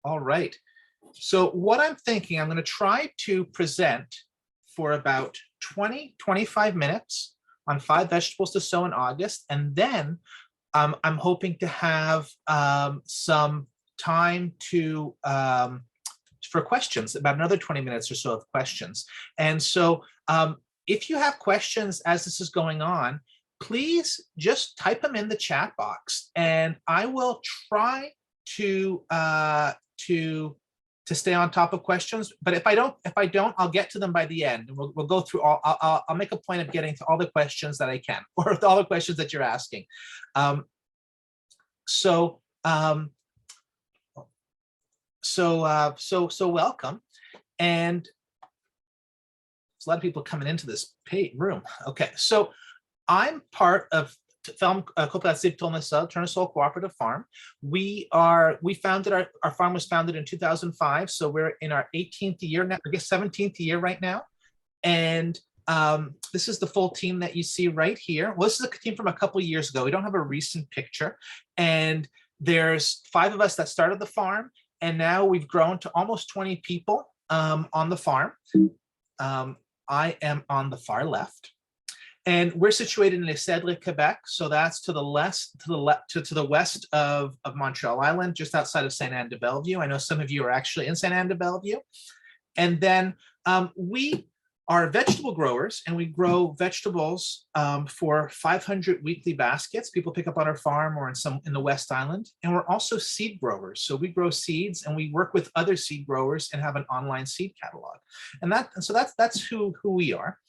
All right. So what I'm thinking, I'm going to try to present for about 20-25 minutes on 5 vegetables to sow in August. And then I'm hoping to have some time to for questions, about another 20 minutes or so of questions. And so if you have questions as this is going on, please just type them in the chat box, and I will try to stay on top of questions. But if I don't, I'll get to them by the end. And we'll go through all. I'll make a point of getting to all the questions that I can, or all the questions that you're asking. So welcome, and there's a lot of people coming into this room. Okay, so I'm part of Co-operative Tourne-Sol Cooperative Farm. We founded our farm was founded in 2005, so we're in our 18th year now, I guess 17th year right now. And this is the full team that you see right here. Well, this is a team from a couple of years ago. We don't have a recent picture. And there's 5 of us that started the farm, and now we've grown to almost 20 people on the farm. I am on the far left. And we're situated in Les Cèdres, Quebec, so that's to the west of Montreal Island, just outside of Sainte-Anne-de-Bellevue. I know some of you are actually in Sainte-Anne-de-Bellevue. And then we are vegetable growers, and we grow vegetables for 500 weekly baskets. People pick up on our farm or in the West Island. And we're also seed growers. So we grow seeds, and we work with other seed growers and have an online seed catalog. So that's who we are.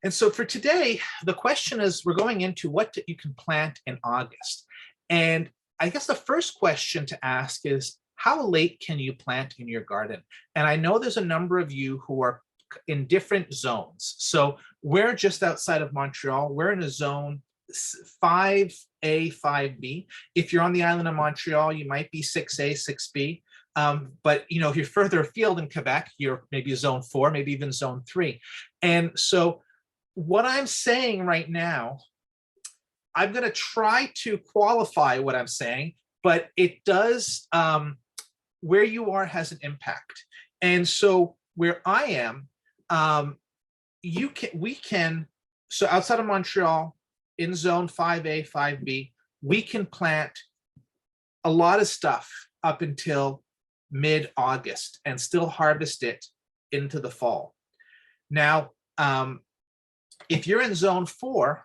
And so for today, the question is, we're going into what you can plant in August. And I guess the first question to ask is, how late can you plant in your garden? And I know there's a number of you who are in different zones. So we're just outside of Montreal. We're in a zone 5A, 5B. If you're on the island of Montreal, you might be 6A, 6B. But if you're further afield in Quebec, you're maybe zone 4, maybe even zone 3. And so what I'm saying right now, I'm going to try to qualify what I'm saying, but it does, where you are has an impact. And so where I am, so outside of Montreal, in zone 5A, 5B, we can plant a lot of stuff up until mid-August and still harvest it into the fall. Now, if you're in zone 4,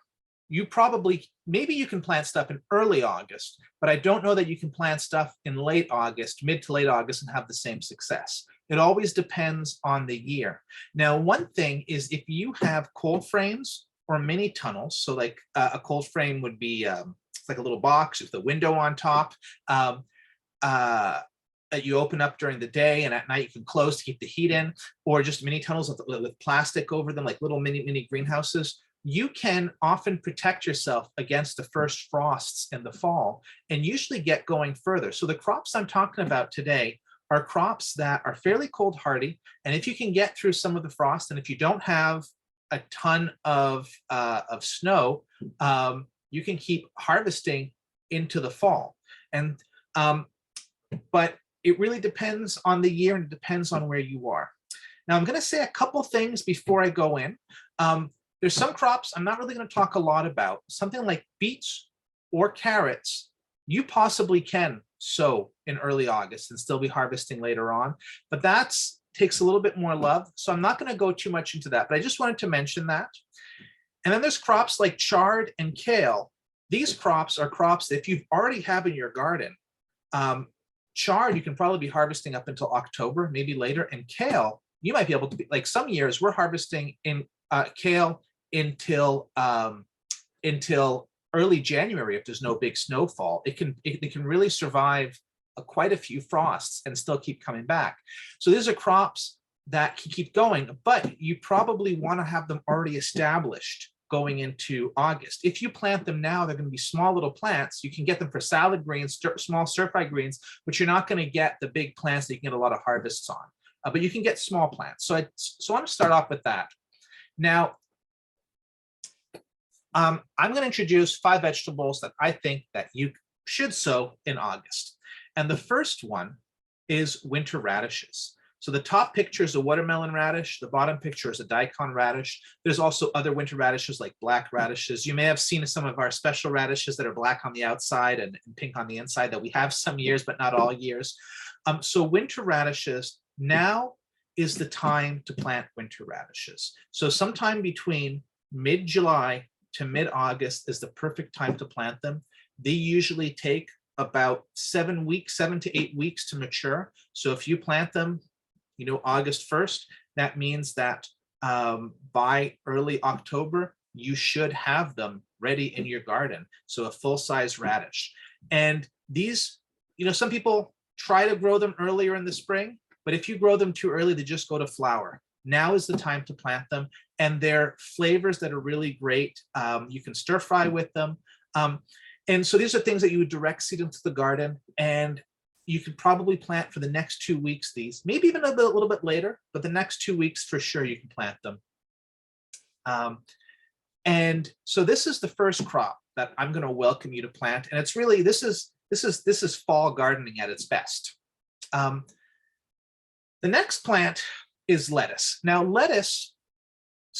maybe you can plant stuff in early August, but I don't know that you can plant stuff in late August, mid to late August, and have the same success. It always depends on the year. Now, one thing is, if you have cold frames or mini tunnels, so like a cold frame would be it's like a little box with a window on top, that you open up during the day, and at night you can close to keep the heat in, or just mini tunnels with plastic over them, like little mini greenhouses. You can often protect yourself against the first frosts in the fall, and usually get going further. So the crops I'm talking about today are crops that are fairly cold hardy, and if you can get through some of the frost, and if you don't have a ton of snow, you can keep harvesting into the fall. And but it really depends on the year, and it depends on where you are. Now, I'm going to say a couple things before I go in. There's some crops I'm not really going to talk a lot about. Something like beets or carrots, you possibly can sow in early August and still be harvesting later on, but that takes a little bit more love. So I'm not going to go too much into that, but I just wanted to mention that. And then there's crops like chard and kale. These crops are crops that if you already have in your garden, chard, you can probably be harvesting up until October, maybe later. And kale, you might be able to be, like some years, we're harvesting in kale until early January if there's no big snowfall. It can really survive quite a few frosts and still keep coming back. So these are crops that can keep going, but you probably want to have them already established going into August. If you plant them now, they're going to be small little plants. You can get them for salad greens, small stir-fry greens, but you're not going to get the big plants that you can get a lot of harvests on. But you can get small plants. So I want to start off with that. Now, I'm going to introduce 5 vegetables that I think that you should sow in August. And the first one is winter radishes. So the top picture is a watermelon radish. The bottom picture is a daikon radish. There's also other winter radishes like black radishes. You may have seen some of our special radishes that are black on the outside and pink on the inside that we have some years, but not all years. So winter radishes, now is the time to plant winter radishes. So sometime between mid-July to mid-August is the perfect time to plant them. They usually take about 7 to 8 weeks to mature. So if you plant them, August 1st, that means that by early October, you should have them ready in your garden. So a full-size radish. And these, some people try to grow them earlier in the spring, but if you grow them too early, they just go to flower. Now is the time to plant them. And they're flavors that are really great. You can stir fry with them. And so these are things that you would direct seed into the garden, and you could probably plant for the next 2 weeks these, maybe even a little bit later, but the next 2 weeks for sure you can plant them. And so this is the first crop that I'm going to welcome you to plant. And it's really, this is fall gardening at its best. The next plant is lettuce. Now lettuce,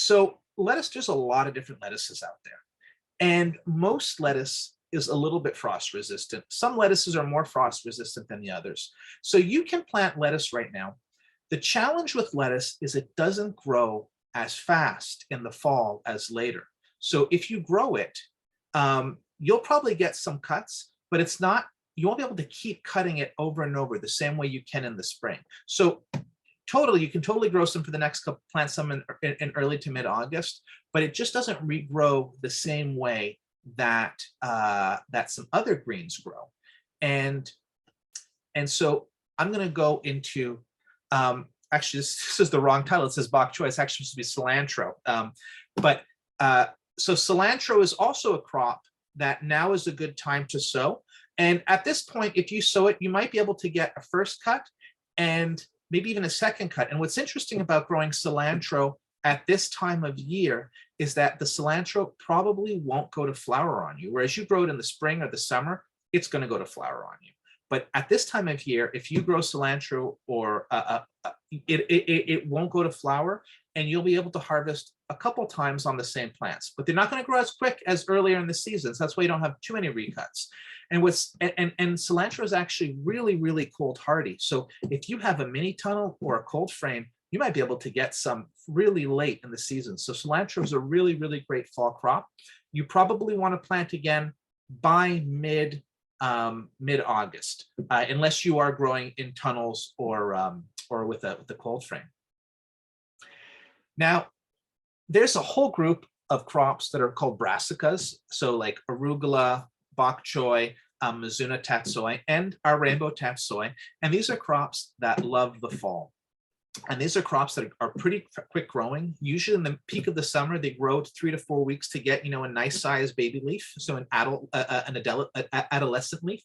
there's a lot of different lettuces out there. And most lettuce is a little bit frost resistant. Some lettuces are more frost resistant than the others. So you can plant lettuce right now. The challenge with lettuce is it doesn't grow as fast in the fall as later. So if you grow it, you'll probably get some cuts, but you won't be able to keep cutting it over and over the same way you can in the spring. So you can totally grow some for the next couple, plant some in early to mid-August, but it just doesn't regrow the same way that some other greens grow. And so I'm going to go into, actually this is the wrong title. It says Bok Choy. It's actually supposed to be cilantro. So cilantro is also a crop that now is a good time to sow. And at this point, if you sow it, you might be able to get a first cut and maybe even a second cut. And what's interesting about growing cilantro at this time of year is that the cilantro probably won't go to flower on you. Whereas you grow it in the spring or the summer, it's going to go to flower on you. But at this time of year, if you grow cilantro, or it won't go to flower, and you'll be able to harvest a couple times on the same plants. But they're not going to grow as quick as earlier in the seasons. That's why you don't have too many recuts. And cilantro is actually really, really cold hardy. So if you have a mini tunnel or a cold frame, you might be able to get some really late in the season. So cilantro is a really, really great fall crop. You probably want to plant again by mid-August, unless you are growing in tunnels or with the cold frame. Now, there's a whole group of crops that are called brassicas. So like arugula, bok choy, Mizuna tatsoi, and our rainbow tatsoi. And these are crops that love the fall. And these are crops that are pretty quick growing. Usually in the peak of the summer, they grow 3 to 4 weeks to get, a nice sized baby leaf. So an adolescent leaf.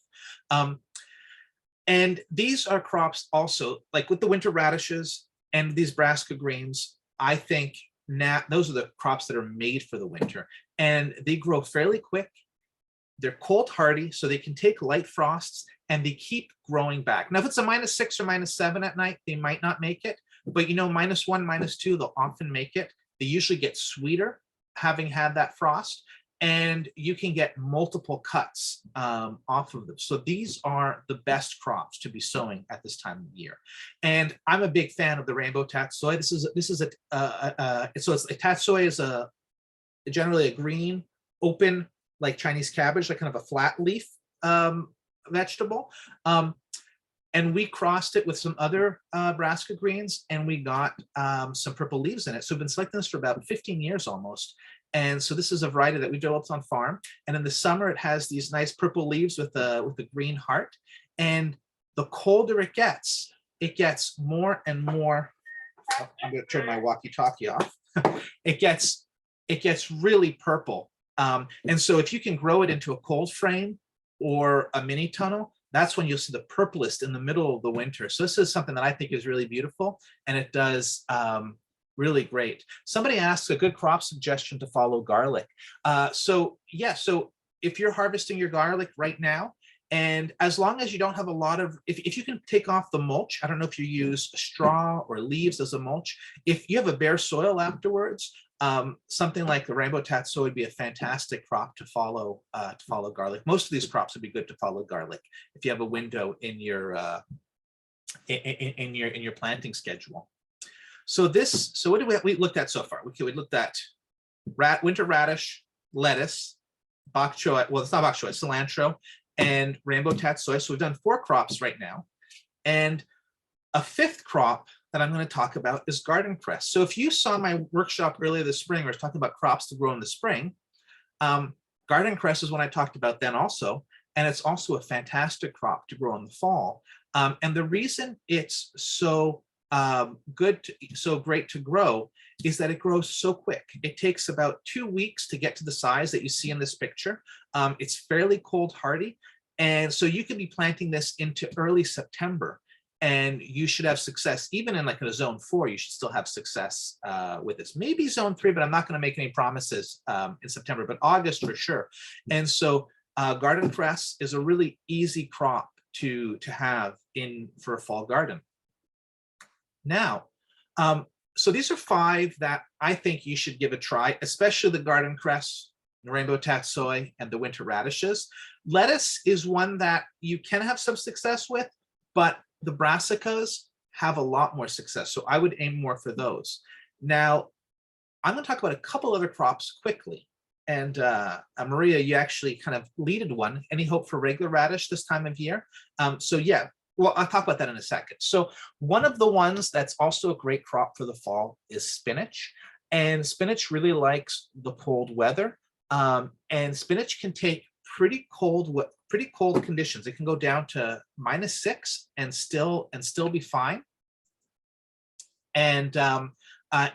And these are crops also, like with the winter radishes and these brassica greens, I think now those are the crops that are made for the winter. And they grow fairly quick. They're cold hardy, so they can take light frosts and they keep growing back. Now, if it's a -6 or -7 at night, they might not make it, but -1, -2, they'll often make it. They usually get sweeter having had that frost, and you can get multiple cuts off of them. So these are the best crops to be sowing at this time of year. And I'm a big fan of the rainbow tatsoi. Tatsoi is generally a green, open, like Chinese cabbage, like kind of a flat leaf vegetable. And we crossed it with some other brassica greens, and we got some purple leaves in it. So we've been selecting this for about 15 years almost. And so this is a variety that we developed on farm. And in the summer, it has these nice purple leaves with the green heart. And the colder it gets more and more. Oh, I'm going to turn my walkie-talkie off. It gets really purple. And so if you can grow it into a cold frame or a mini tunnel, that's when you'll see the purplest in the middle of the winter. So this is something that I think is really beautiful, and it does really great. Somebody asks a good crop suggestion to follow garlic. So if you're harvesting your garlic right now, And as long as you don't have a lot of, if you can take off the mulch, I don't know if you use straw or leaves as a mulch. If you have a bare soil afterwards, something like the rainbow tatsoi would be a fantastic crop to follow garlic. Most of these crops would be good to follow garlic if you have a window in your in your planting schedule. So what did we looked at so far? We looked at winter radish, lettuce, bok choy. Well, it's not bok choy, it's cilantro, and rainbow tatsoi. So we've done 4 crops right now, and a 5th crop that I'm going to talk about is garden cress. So if you saw my workshop earlier this spring, I was talking about crops to grow in the spring. Garden cress is what I talked about then also, and it's also a fantastic crop to grow in the fall. And the reason it's so so great to grow is that it grows so quick. It takes about 2 weeks to get to the size that you see in this picture. It's fairly cold hardy, and so you can be planting this into early September, and you should have success. Even in like a zone 4, you should still have success with this. Maybe zone 3, but I'm not going to make any promises in September, but August for sure. And so garden cress is a really easy crop to have for a fall garden. Now, so these are 5 that I think you should give a try, especially the garden cress, the rainbow tatsoi, and the winter radishes. Lettuce is one that you can have some success with, but the brassicas have a lot more success. So I would aim more for those. Now, I'm going to talk about a couple other crops quickly. And Maria, you actually kind of leaded one. Any hope for regular radish this time of year? So yeah, well, I'll talk about that in a second. So one of the ones that's also a great crop for the fall is spinach. And spinach really likes the cold weather. And spinach can take pretty cold conditions. It can go down to -6 and still be fine. And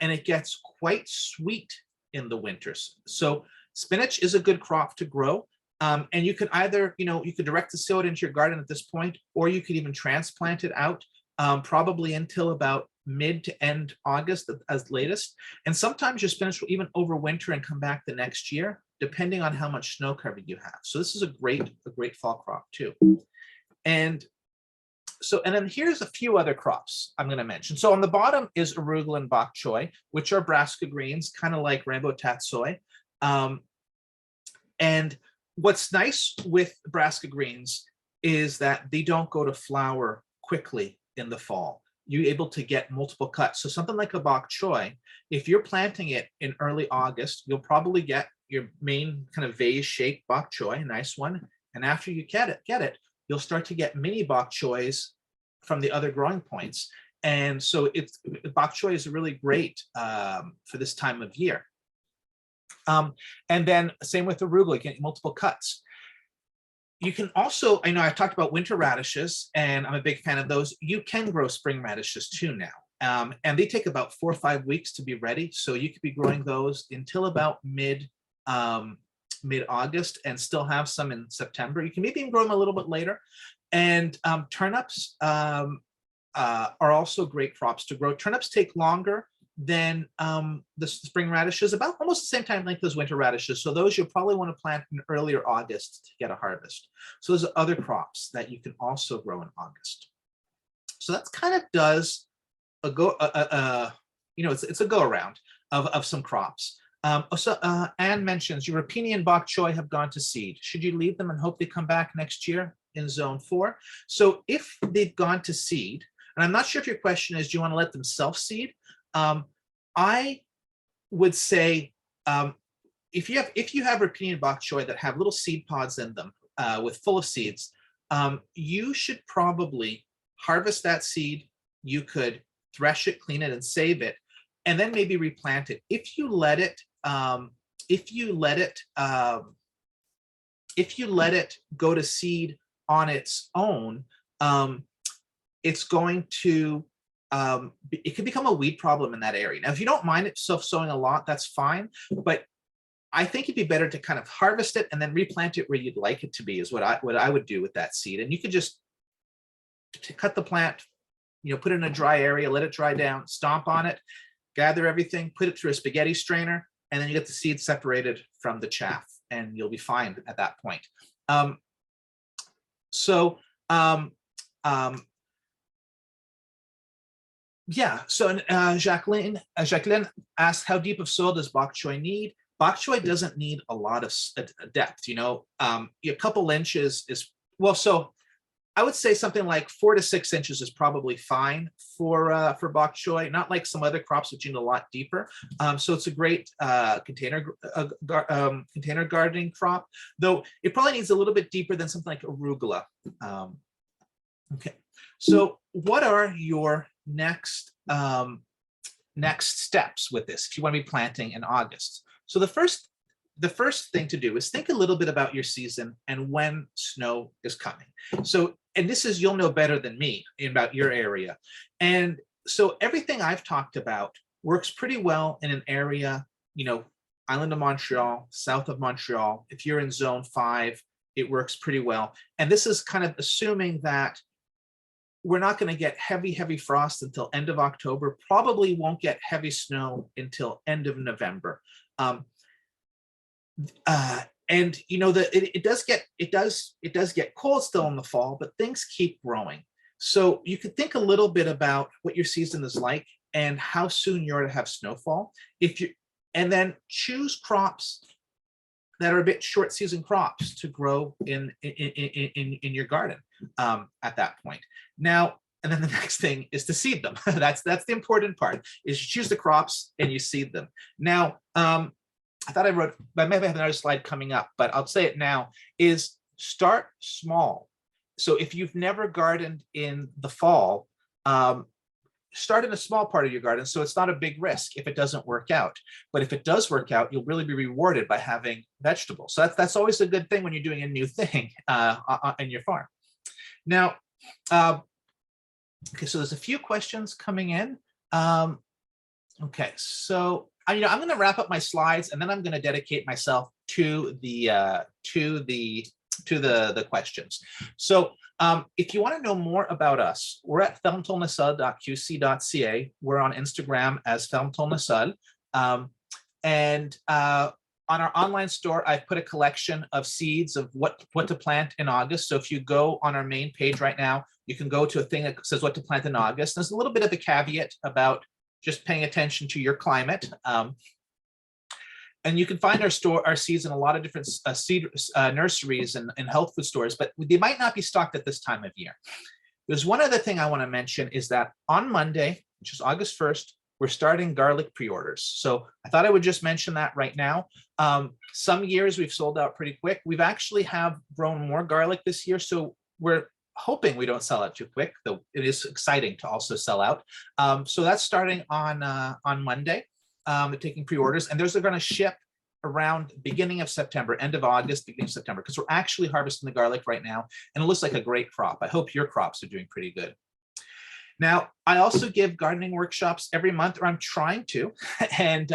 it gets quite sweet in the winters. So spinach is a good crop to grow. And you could either, you could direct to sow it into your garden at this point, or you could even transplant it out probably until about mid to end August as latest. And sometimes your spinach will even overwinter and come back the next year, depending on how much snow cover you have. So this is a great fall crop too. And then here's a few other crops I'm going to mention. So on the bottom is arugula and bok choy, which are brassica greens, kind of like rainbow tatsoi. And what's nice with brassica greens is that they don't go to flower quickly in the fall. You're able to get multiple cuts. So something like a bok choy, if you're planting it in early August, you'll probably get your main kind of vase-shaped bok choy, a nice one. And after you get it, you'll start to get mini bok choys from the other growing points. And so bok choy is really great for this time of year. And then same with arugula, you get multiple cuts. You can also, I know I've talked about winter radishes, and I'm a big fan of those. You can grow spring radishes too now. And they take about 4 or 5 weeks to be ready. So you could be growing those until about mid-August and still have some in September. You can maybe even grow them a little bit later. And turnips are also great crops to grow. Turnips take longer than the spring radishes, about almost the same time length as winter radishes. So those you'll probably want to plant in earlier August to get a harvest. So there's other crops that you can also grow in August. So that's kind of does a go, it's a go around of some crops. Anne mentions your rapini and bok choy have gone to seed. Should you leave them and hope they come back next year in zone 4? So if they've gone to seed, and I'm not sure if your question is, do you want to let them self-seed? I would say if you have rapini and bok choy that have little seed pods in them full of seeds, you should probably harvest that seed. You could thresh it, clean it, and save it, and then maybe replant it. If you let it go to seed on its own, it's going to it could become a weed problem in that area. Now, if you don't mind it self-sowing a lot, that's fine. But I think it'd be better to kind of harvest it and then replant it where you'd like it to be, is what I would do with that seed. And you could just cut the plant, put it in a dry area, let it dry down, stomp on it, gather everything, put it through a spaghetti strainer, and then you get the seed separated from the chaff, and you'll be fine at that point. So yeah, so Jacqueline asked, how deep of soil does bok choy need? Bok choy doesn't need a lot of depth, a couple inches is, well, so I would say something like 4 to 6 inches is probably fine for bok choy, not like some other crops which need a lot deeper. So it's a great container gardening crop, though it probably needs a little bit deeper than something like arugula. Okay, so what are your next steps with this if you want to be planting in August? So the first thing to do is think a little bit about your season and when snow is coming. So, and this is, you'll know better than me about your area. And so everything I've talked about works pretty well in an area, island of Montreal, south of Montreal. If you're in zone 5, it works pretty well. And this is kind of assuming that we're not going to get heavy frost until end of October, probably won't get heavy snow until end of November. And it does get cold still in the fall, but things keep growing. So you could think a little bit about what your season is like and how soon you're to have snowfall. And then choose crops that are a bit short season crops to grow in your garden at that point. Now, and then the next thing is to seed them. That's the important part, is you choose the crops and you seed them. Now, I thought I may have another slide coming up, but I'll say it now, is start small. So if you've never gardened in the fall, start in a small part of your garden so it's not a big risk if it doesn't work out. But if it does work out, you'll really be rewarded by having vegetables. So that's always a good thing when you're doing a new thing in your farm. Now, okay, so there's a few questions coming in. Okay, so I'm going to wrap up my slides and then I'm going to dedicate myself to the questions. So if you want to know more about us, we're at ferme-tourne-sol.qc.ca. We're on Instagram as ferme-tourne-sol. And on our online store, I've put a collection of seeds of what to plant in August. So if you go on our main page right now, you can go to a thing that says what to plant in August. There's a little bit of a caveat about just paying attention to your climate. And you can find our seeds in a lot of different seed nurseries and health food stores, but they might not be stocked at this time of year. There's one other thing I want to mention is that on Monday, which is August 1st, we're starting garlic pre-orders. So I thought I would just mention that right now. Some years we've sold out pretty quick. We've actually have grown more garlic this year, so we're hoping we don't sell out too quick, though it is exciting to also sell out. So that's starting on Monday, taking pre-orders, and those are going to ship around beginning of September, end of August, beginning of September, because we're actually harvesting the garlic right now, and it looks like a great crop. I hope your crops are doing pretty good. Now, I also give gardening workshops every month, or I'm trying to. And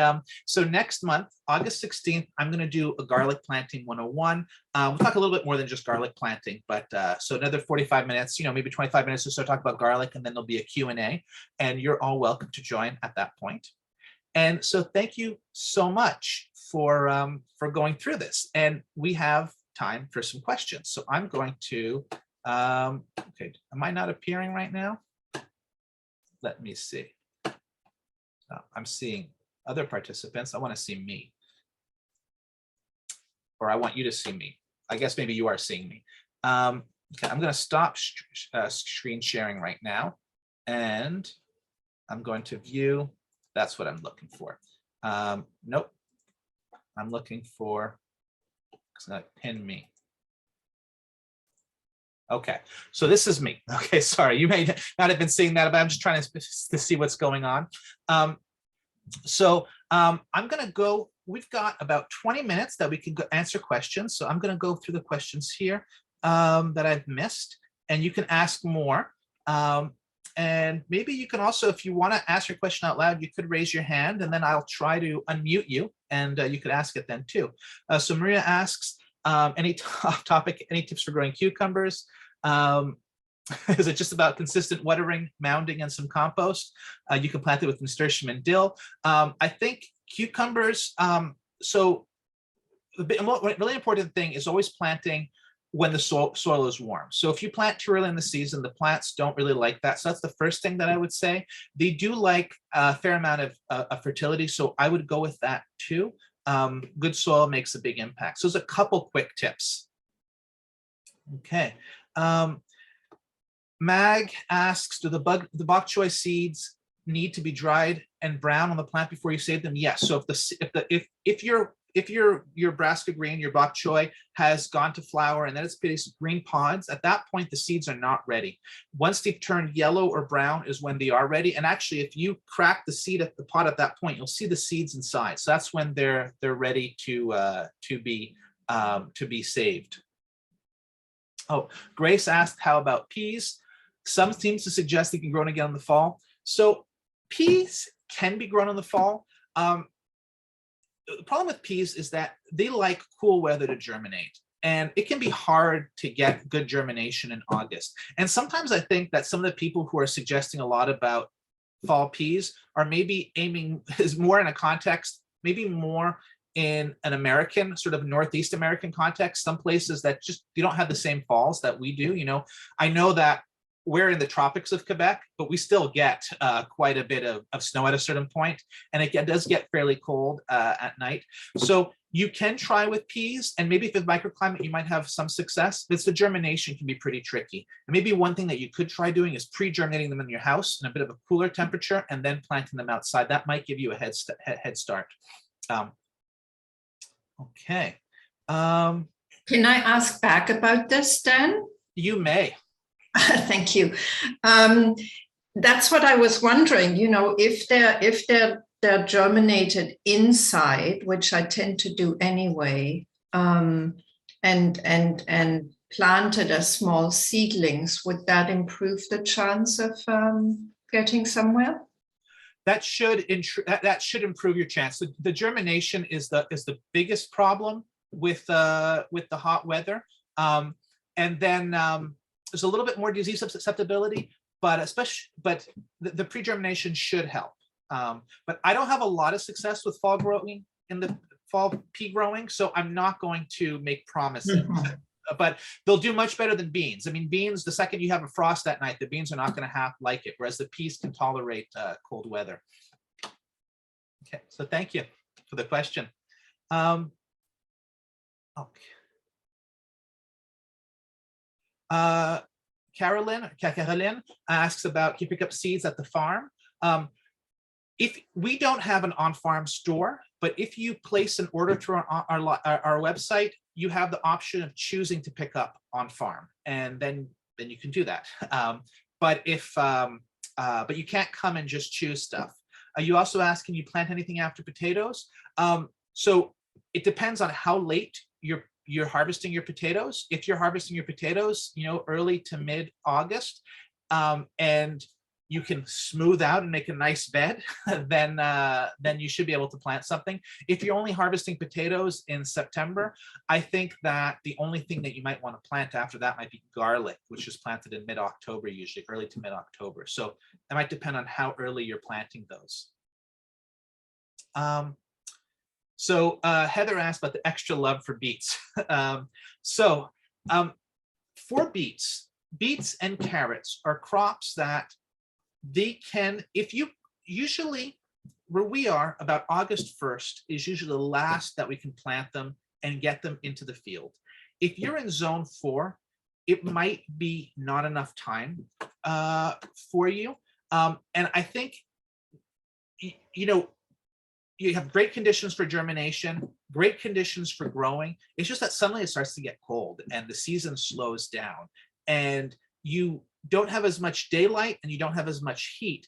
so next month, August 16th, I'm going to do a garlic planting 101. We'll talk a little bit more than just garlic planting, but so another 45 minutes, maybe 25 minutes or so talk about garlic, and then there'll be a Q&A, and you're all welcome to join at that point. And so thank you so much for going through this. And we have time for some questions. So I'm going to, okay, am I not appearing right now? Let me see. I'm seeing other participants. I want to see me. Or I want you to see me. I guess maybe you are seeing me. Okay, I'm going to stop screen sharing right now. And I'm going to view. That's what I'm looking for. Nope. I'm looking for, it's going to pin me. Okay, so this is me. Okay, sorry, you may not have been seeing that, but I'm just trying to see what's going on. I'm going to go, we've got about 20 minutes that we can answer questions. So I'm going to go through the questions here that I've missed, and you can ask more. And maybe you can also, if you want to ask your question out loud, you could raise your hand and then I'll try to unmute you and you could ask it then too. So Maria asks, any topic, any tips for growing cucumbers? Is it just about consistent watering, mounding, and some compost? You can plant it with nasturtium and dill. I think cucumbers, so the really important thing is always planting when the soil is warm. So if you plant too early in the season, the plants don't really like that. So that's the first thing that I would say. They do like a fair amount of fertility, so I would go with that too. Good soil makes a big impact. So there's a couple quick tips. Okay. Mag asks, do the bok choy seeds need to be dried and brown on the plant before you save them? Yes. So if your brassica green, your bok choy has gone to flower and then it's produced green pods, at that point the seeds are not ready. Once they've turned yellow or brown is when they are ready. And actually, if you crack the seed at the pot at that point, you'll see the seeds inside. So that's when they're ready to be saved. Oh, Grace asked, how about peas? Some seems to suggest they can grow again in the fall. So peas can be grown in the fall. The problem with peas is that they like cool weather to germinate, and it can be hard to get good germination in August. And sometimes I think that some of the people who are suggesting a lot about fall peas are maybe aiming is more in a context, maybe more in an American, sort of Northeast American context, some places that just, you don't have the same falls that we do. You know, I know that we're in the tropics of Quebec, but we still get quite a bit of snow at a certain point, and it does get fairly cold at night. So you can try with peas, and maybe if it's microclimate, you might have some success, but the germination can be pretty tricky. And maybe one thing that you could try doing is pre-germinating them in your house in a bit of a cooler temperature, and then planting them outside. That might give you a head start. Okay. Can I ask back about this, Dan? You may. Thank you. That's what I was wondering. You know, if they're germinated inside, which I tend to do anyway, and planted as small seedlings, would that improve the chance of getting somewhere? That should improve your chance. The germination is the biggest problem with the hot weather, and then there's a little bit more disease susceptibility, but the pre-germination should help. But I don't have a lot of success with fall growing in the fall pea growing, so I'm not going to make promises. Mm-hmm. But they'll do much better than beans. I mean, beans, the second you have a frost at night, the beans are not going to like it, whereas the peas can tolerate cold weather. Okay, so thank you for the question. Okay. Caroline asks about, can you pick up seeds at the farm? If we don't have an on-farm store, but if you place an order through our website, you have the option of choosing to pick up on farm, and then you can do that. But you can't come and just choose stuff. You also asked, can you plant anything after potatoes? So it depends on how late you're harvesting your potatoes. If you're harvesting your potatoes, you know, early to mid-August, and you can smooth out and make a nice bed, then you should be able to plant something. If you're only harvesting potatoes in September, I think that the only thing that you might want to plant after that might be garlic, which is planted in mid-October, usually early to mid-October. So that might depend on how early you're planting those. Heather asked about the extra love for beets. For beets and carrots are crops that they can, if you usually, where we are, about August 1st is usually the last that we can plant them and get them into the field. If you're in zone 4, it might be not enough time for you. And I think, you know, you have great conditions for germination, great conditions for growing. It's just that suddenly it starts to get cold and the season slows down, and you don't have as much daylight and you don't have as much heat.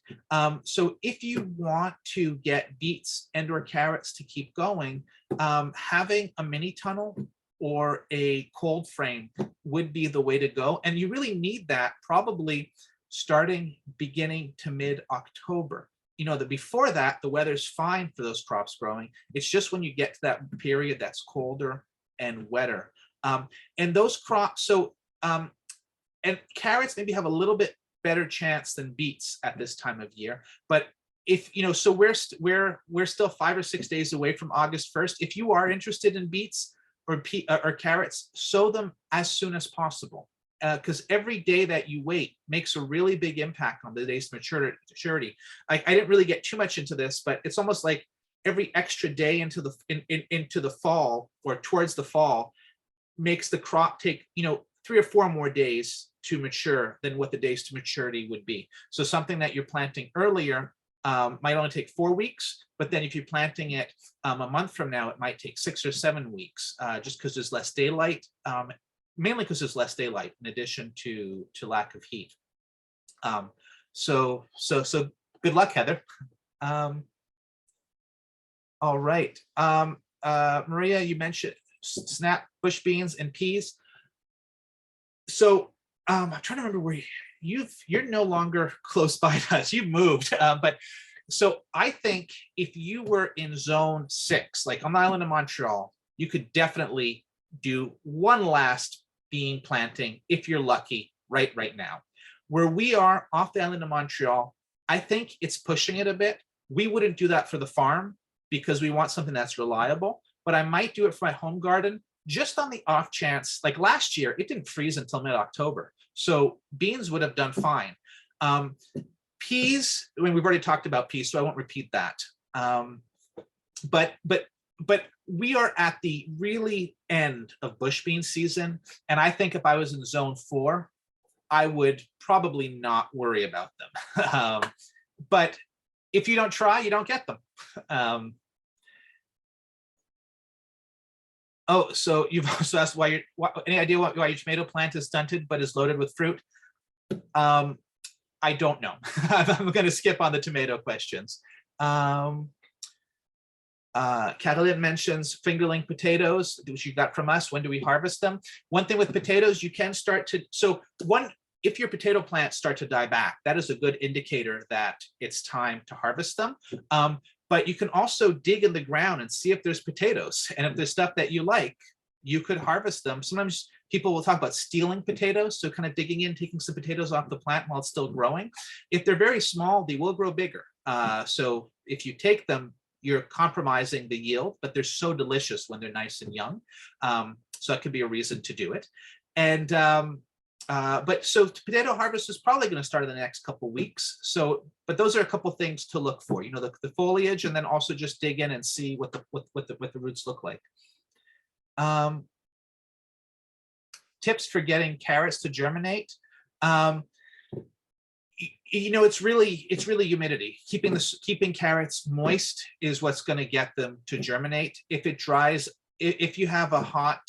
So if you want to get beets and or carrots to keep going, having a mini tunnel or a cold frame would be the way to go. And you really need that probably starting beginning to mid-October. You know, before that, the weather's fine for those crops growing. It's just when you get to that period that's colder and wetter. And those crops, and carrots maybe have a little bit better chance than beets at this time of year. But if, you know, so we're still 5 or 6 days away from August 1st. If you are interested in beets, or carrots, sow them as soon as possible. Because every day that you wait makes a really big impact on the day's maturity. I didn't really get too much into this, but it's almost like every extra day into the fall or towards the fall makes the crop take 3 or 4 more days to mature than what the days to maturity would be. So something that you're planting earlier might only take 4 weeks, but then if you're planting it a month from now, it might take 6 or 7 weeks, just because there's less daylight. Mainly because there's less daylight in addition to lack of heat. So good luck, Heather. All right. Maria, you mentioned snap bush beans and peas. So I'm trying to remember where you're no longer close by to us. You moved, but so I think if you were in zone 6, like on the island of Montreal, you could definitely do one last bean planting if you're lucky right now. Where we are off the island of Montreal, I think it's pushing it a bit. We wouldn't do that for the farm because we want something that's reliable, but I might do it for my home garden just on the off chance. Like last year, it didn't freeze until mid-October, so beans would have done fine. Peas, I mean, we've already talked about peas, so I won't repeat that. But we are at the really end of bush bean season, and I think if I was in zone 4, I would probably not worry about them. But if you don't try, you don't get them. Oh, so you've also asked any idea why your tomato plant is stunted but is loaded with fruit? I don't know. I'm going to skip on the tomato questions. Catalin mentions fingerling potatoes, which you got from us. When do we harvest them? One thing with potatoes, you can start to, if your potato plants start to die back, that is a good indicator that it's time to harvest them. But you can also dig in the ground and see if there's potatoes. And if there's stuff that you like, you could harvest them. Sometimes people will talk about stealing potatoes, so kind of digging in, taking some potatoes off the plant while it's still growing. If they're very small, they will grow bigger. So if you take them, you're compromising the yield, but they're so delicious when they're nice and young. So that could be a reason to do it. And but so potato harvest is probably going to start in the next couple of weeks. So, but those are a couple of things to look for, the foliage, and then also just dig in and see what the roots look like. Tips for getting carrots to germinate. It's really humidity. Keeping carrots moist is what's going to get them to germinate. If it dries, if you have a hot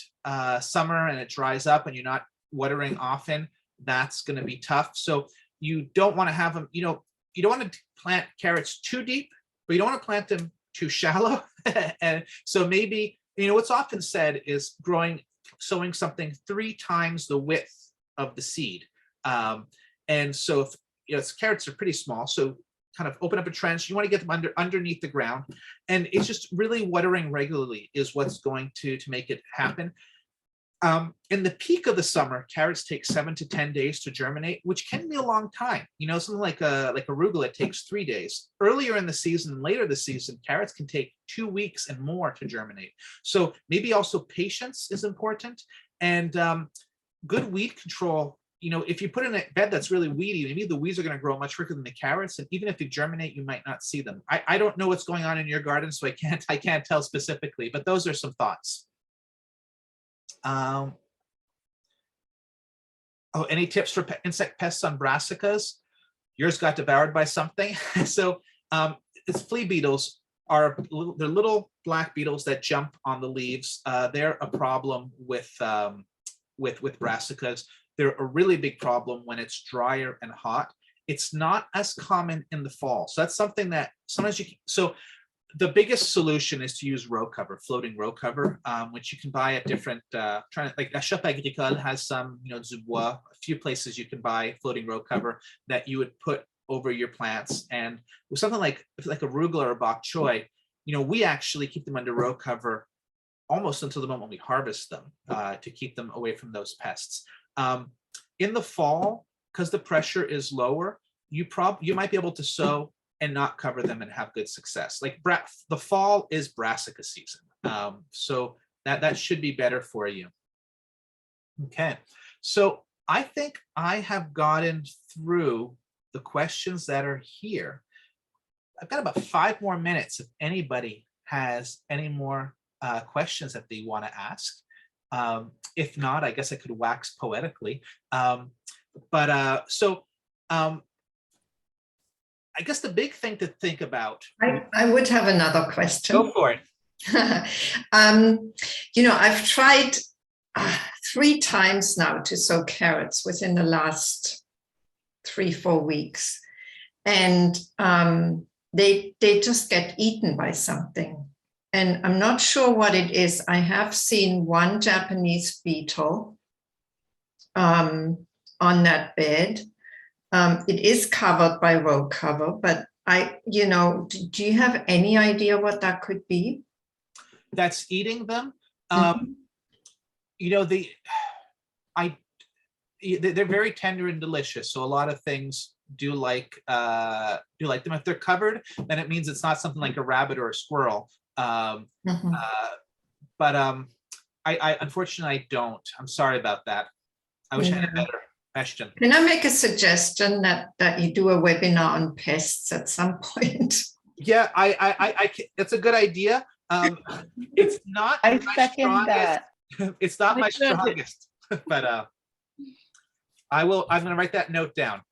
summer and it dries up and you're not watering often, that's going to be tough. So you don't want to have them, you don't want to plant carrots too deep, but you don't want to plant them too shallow. And so maybe, what's often said is sowing something 3 times the width of the seed. And so if, carrots are pretty small, so kind of open up a trench. You want to get them underneath the ground, and it's just really watering regularly is what's going to make it happen. In the peak of the summer, carrots take 7 to 10 days to germinate, which can be a long time. Something like arugula takes 3 days. Earlier in the season, later the season, carrots can take 2 weeks and more to germinate. So maybe also patience is important, and good weed control. If you put in a bed that's really weedy, maybe the weeds are going to grow much quicker than the carrots, and even if they germinate, you might not see them. I don't know what's going on in your garden, so I can't tell specifically, but those are some thoughts. Any tips for insect pests on brassicas? Yours got devoured by something. So it's flea beetles they're little black beetles that jump on the leaves. They're a problem with brassicas. They're a really big problem when it's drier and hot. It's not as common in the fall. So that's something that sometimes so the biggest solution is to use row cover, floating row cover, which you can buy at different, like a Shop Agricole has some, Dubois, a few places you can buy floating row cover that you would put over your plants. And with something like arugula or bok choy, we actually keep them under row cover almost until the moment we harvest them to keep them away from those pests. In the fall, because the pressure is lower, you might be able to sow and not cover them and have good success. Like the fall is brassica season. So that should be better for you. Okay, so I think I have gotten through the questions that are here. I've got about 5 more minutes if anybody has any more questions that they want to ask. If not, I guess I could wax poetically. I guess the big thing to think about. I would have another question. Go for it. I've tried 3 times now to sow carrots within the last 3-4 weeks, and they just get eaten by something, and I'm not sure what it is. I have seen one Japanese beetle on that bed. It is covered by row cover, but do you have any idea what that could be? That's eating them. They're very tender and delicious. So a lot of things do like them. If they're covered, then it means it's not something like a rabbit or a squirrel. I unfortunately I don't. I'm sorry about that. I wish I had a better question. Can I make a suggestion that you do a webinar on pests at some point? Yeah, I it's a good idea. It's not. I second that. It's not my strongest, but I'm going to write that note down,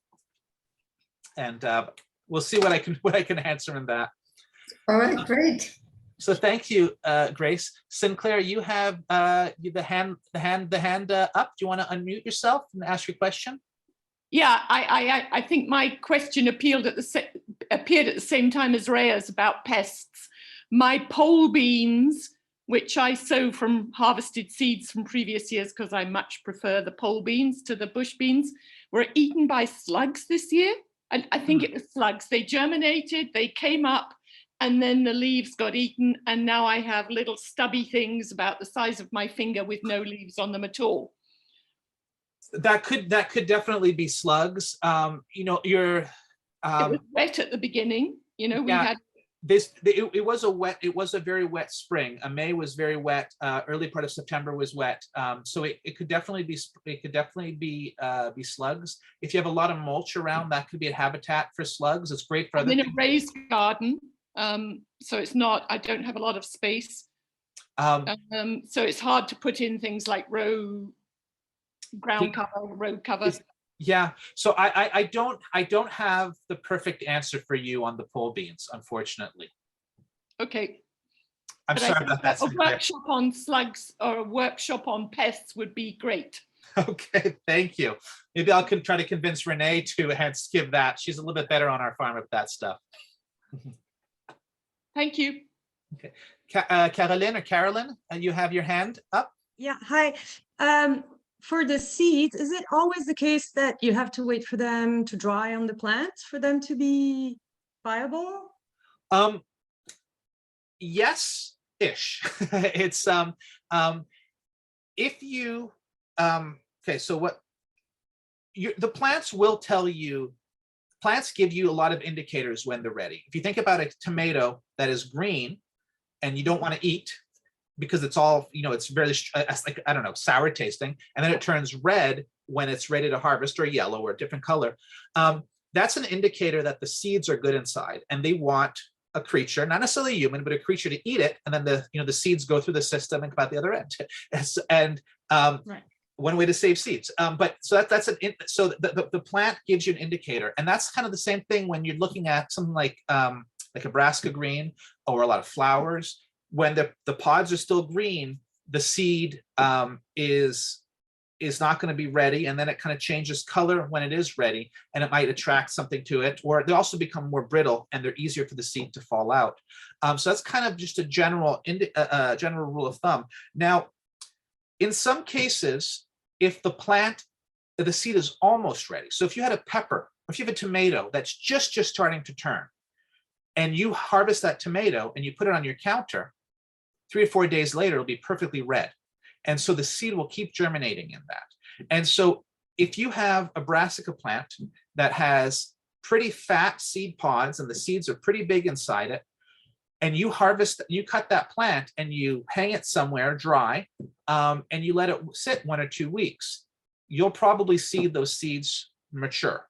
and we'll see what I can answer in that. All right, great. So thank you, Grace. Sinclair, you have the hand up. Do you want to unmute yourself and ask your question? Yeah, I think my question appeared at the same time as Rhea's about pests. My pole beans, which I sow from harvested seeds from previous years because I much prefer the pole beans to the bush beans, were eaten by slugs this year. And I think it was slugs. They germinated, they came up, and then the leaves got eaten. And now I have little stubby things about the size of my finger with no leaves on them at all. That could definitely be slugs. It was wet at the beginning. We had it was a very wet spring. May was very wet. Early part of September was wet. So it could definitely be slugs. If you have a lot of mulch around, that could be a habitat for slugs. It's great for I'm in a raised garden, so it's not. I don't have a lot of space, so it's hard to put in things like road cover. Yeah, so I don't have the perfect answer for you on the pole beans, unfortunately. Okay. I'm sorry about that. A workshop on slugs or a workshop on pests would be great. Okay, thank you. Maybe I'll try to convince Renee to skip that. She's a little bit better on our farm with that stuff. Thank you. Okay, Carolyn, you have your hand up. Yeah, hi. For the seeds, is it always the case that you have to wait for them to dry on the plant for them to be viable? Yes-ish. It's if you okay, so the plants will tell you. Plants give you a lot of indicators when they're ready. If you think about a tomato that is green and you don't want to eat, because it's all, it's very like, I don't know, sour tasting, and then it turns red when it's ready to harvest, or yellow, or a different color. That's an indicator that the seeds are good inside, and they want a creature, not necessarily a human, but a creature to eat it, and then the seeds go through the system and come out the other end. Right. One way to save seeds. But so that's so the plant gives you an indicator, and that's kind of the same thing when you're looking at something like a Nebraska green or a lot of flowers. When the pods are still green, the seed is not going to be ready, and then it kind of changes color when it is ready, and it might attract something to it, or they also become more brittle and they're easier for the seed to fall out. So that's kind of just a general rule of thumb. Now, in some cases, if the seed is almost ready, so if you had a pepper, if you have a tomato that's just starting to turn, and you harvest that tomato and you put it on your counter, 3 or 4 days later, it'll be perfectly red. And so the seed will keep germinating in that. And so if you have a brassica plant that has pretty fat seed pods and the seeds are pretty big inside it, and you harvest, you cut that plant and you hang it somewhere dry, and you let it sit 1 or 2 weeks, you'll probably see those seeds mature.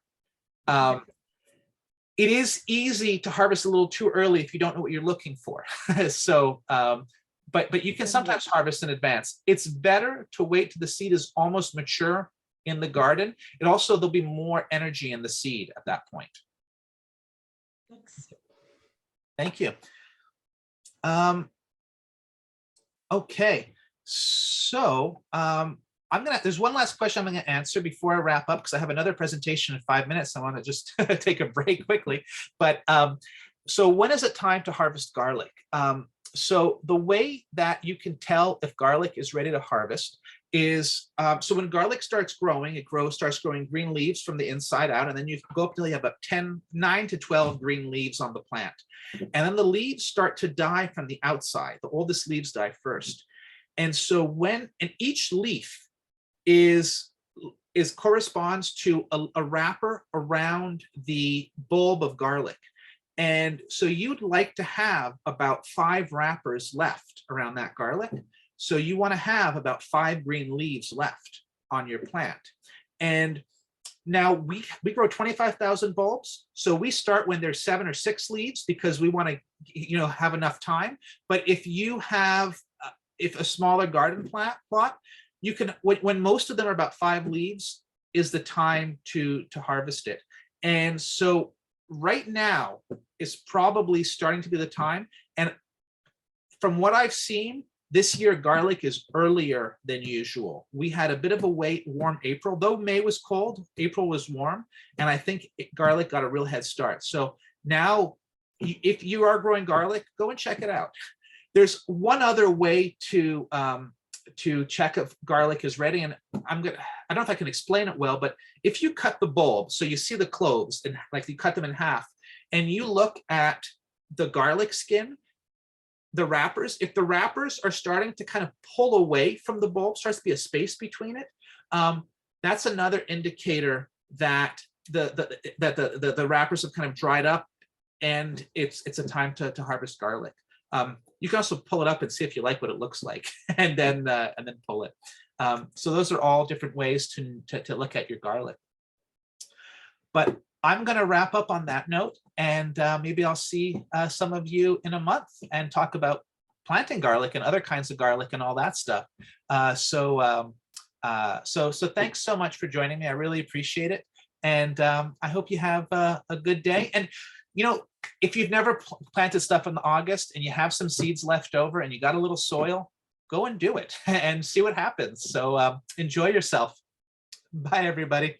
It is easy to harvest a little too early if you don't know what you're looking for. So, but you can sometimes harvest in advance. It's better to wait till the seed is almost mature in the garden. And also there'll be more energy in the seed at that point. Thank you. Okay, so there's one last question I'm gonna answer before I wrap up, because I have another presentation in 5 minutes. I want to just take a break quickly. But so when is it time to harvest garlic? So the way that you can tell if garlic is ready to harvest is, so when garlic starts growing, it starts growing green leaves from the inside out, and then you go up till you have about 9 to 12 green leaves on the plant. And then the leaves start to die from the outside. The oldest leaves die first. And so and each leaf corresponds to a wrapper around the bulb of garlic. And so you'd like to have about 5 wrappers left around that garlic. So you want to have about 5 green leaves left on your plant. And now we grow 25,000 bulbs. So we start when there's 7 or 6 leaves, because we want to, have enough time. But if you have, if a smaller garden plot, you can, when most of them are about 5 leaves, is the time to harvest it. And so right now is probably starting to be the time. And from what I've seen, this year garlic is earlier than usual. We had a bit of a warm April, though May was cold, April was warm, and I think garlic got a real head start. So now, if you are growing garlic, go and check it out. There's one other way to check if garlic is ready, and I don't know if I can explain it well, but if you cut the bulb, so you see the cloves, and like you cut them in half, and you look at the garlic skin, the wrappers, if the wrappers are starting to kind of pull away from the bulb, starts to be a space between it, that's another indicator that the wrappers have kind of dried up, and it's a time to harvest garlic. You can also pull it up and see if you like what it looks like, and then pull it. So those are all different ways to look at your garlic. But I'm going to wrap up on that note, and maybe I'll see some of you in a month and talk about planting garlic and other kinds of garlic and all that stuff. So thanks so much for joining me. I really appreciate it, and I hope you have a good day. And if you've never planted stuff in August and you have some seeds left over and you got a little soil, go and do it and see what happens. So enjoy yourself. Bye, everybody.